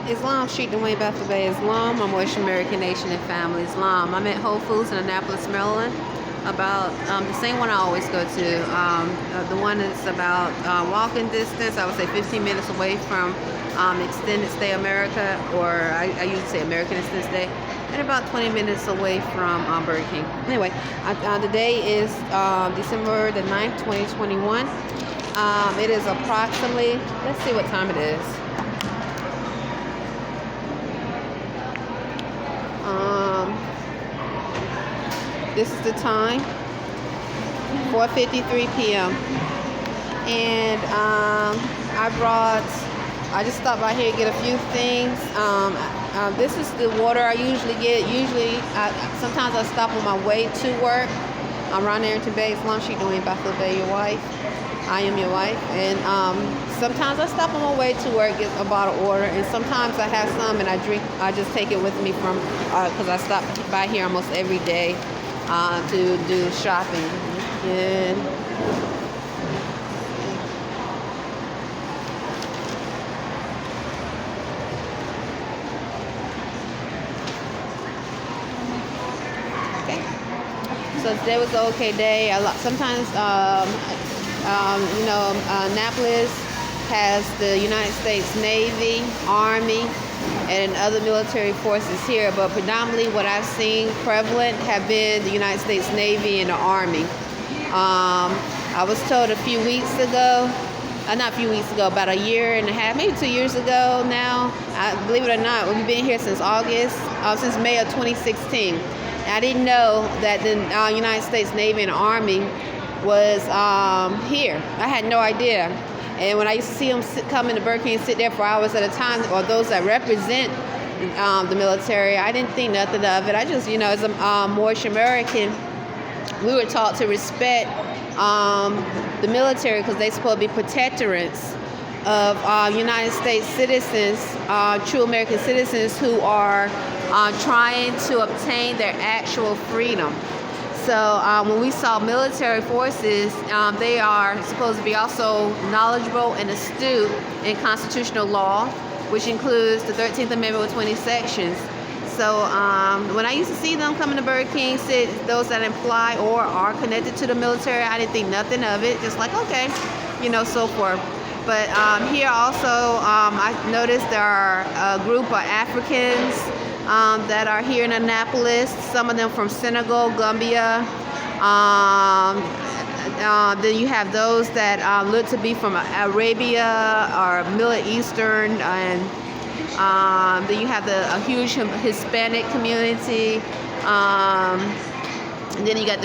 Islam Street, Dwayne Bethel Bay, Islam. I'm West American Nation and Family Islam. I'm at Whole Foods in Annapolis, Maryland. About the same one I always go to. The one that's about walking distance. I would say 15 minutes away from Extended Stay America, or I usually say American Extended Stay, and about 20 minutes away from Burger King. Anyway, the day is December the 9th, 2021. It is approximately, let's see what time it is. This is the time, 4:53 p.m. And I just stopped by here to get a few things. This is the water I usually get. Sometimes I stop on my way to work. I'm around Arrington-Bey, Islam Street, Dwayne Bethel Bay, your wife. I am your wife. And sometimes I stop on my way to work, get a bottle of water, and sometimes I have some and I just take it with me from, because I stop by here almost every day to do shopping. And so today was an okay day. Sometimes, Annapolis has the United States Navy, Army, and other military forces here, but predominantly what I've seen prevalent have been the United States Navy and the Army. I was told a few weeks ago, not a few weeks ago, about a year and a half, maybe 2 years ago now. Believe it or not, we've been here since since May of 2016. And I didn't know that the United States Navy and Army was here. I had no idea. And when I used to see them come into Burger King and sit there for hours at a time, or those that represent the military, I didn't think nothing of it. I just, as a Moorish American, we were taught to respect the military because they're supposed to be protectorate of United States citizens, true American citizens who are trying to obtain their actual freedom. So when we saw military forces, they are supposed to be also knowledgeable and astute in constitutional law, which includes the 13th Amendment with 20 sections. So when I used to see them coming to Burger King, those that imply or are connected to the military, I didn't think nothing of it. Just like, okay, so forth. But here also, I noticed there are a group of Africans that are here in Annapolis, some of them from Senegal, Gambia. Then you have those that look to be from Arabia or Middle Eastern, and then you have a huge Hispanic community. And then you got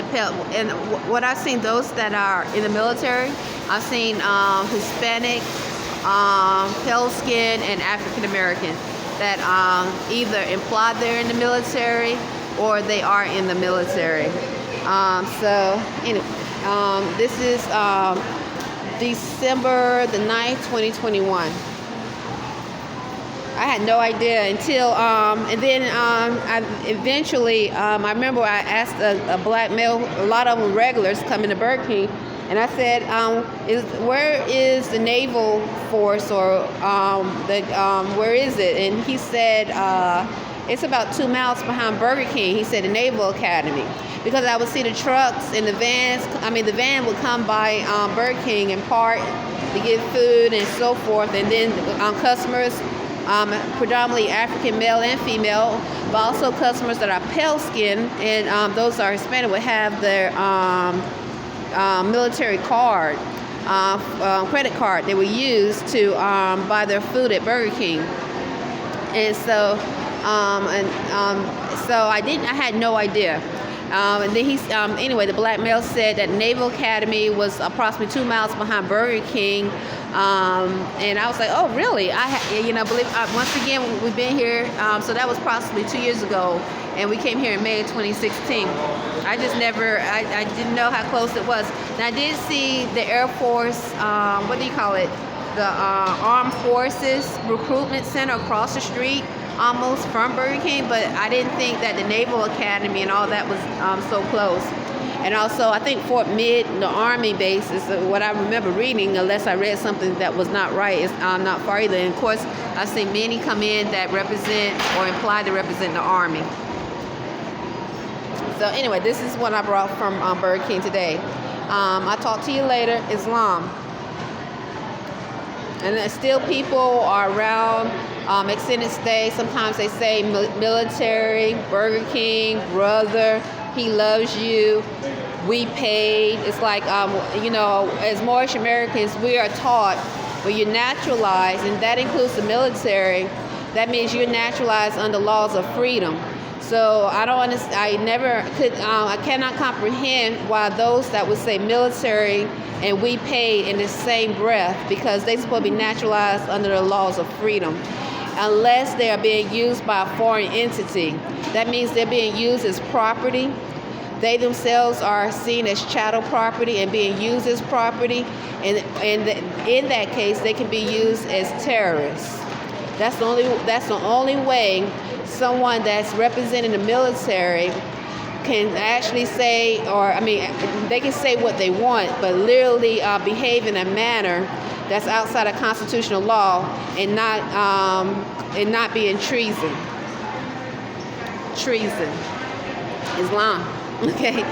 and what I've seen, those that are in the military, I've seen Hispanic, pale skin, and African American that either imply they're in the military or they are in the military. This is December the 9th, 2021. I had no idea until, and then I remember I asked a black male, a lot of them regulars coming to Burger King, and I said, where is the naval force, or where is it? And he said, it's about 2 miles behind Burger King. He said the Naval Academy, because I would see the trucks and the vans. The van would come by Burger King and park to get food and so forth, and then customers, predominantly African male and female, but also customers that are pale skin, and those that are Hispanic would have their military card, credit card they would use to buy their food at Burger King. And so, I had no idea. And then anyway, the black male said that Naval Academy was approximately 2 miles behind Burger King. And I was like, oh, really? Once again, we've been here. So that was approximately 2 years ago. And we came here in May of 2016. I didn't know how close it was. And I did see the Air Force, the Armed Forces Recruitment Center across the street, almost from Burger King, but I didn't think that the Naval Academy and all that was so close. And also, I think Fort Mid, the Army base, is what I remember reading, unless I read something that was not right. It's not far either. And of course, I've seen many come in that represent or imply to represent the Army. So anyway, this is what I brought from Burger King today. I'll talk to you later. Islam. And still people are around, extended stay. Sometimes they say military, Burger King, brother, he loves you, we paid. It's like, as Moorish Americans, we are taught when you're naturalized, and that includes the military, that means you're naturalized under laws of freedom. So I don't understand. I cannot comprehend why those that would say military and we paid in the same breath, because they're supposed to be naturalized under the laws of freedom, unless they are being used by a foreign entity. That means they're being used as property. They themselves are seen as chattel property and being used as property, and in that case, they can be used as terrorists. That's the only way someone that's representing the military can actually say, they can say what they want, but literally behave in a manner that's outside of constitutional law and not be in treason. Islam. Okay.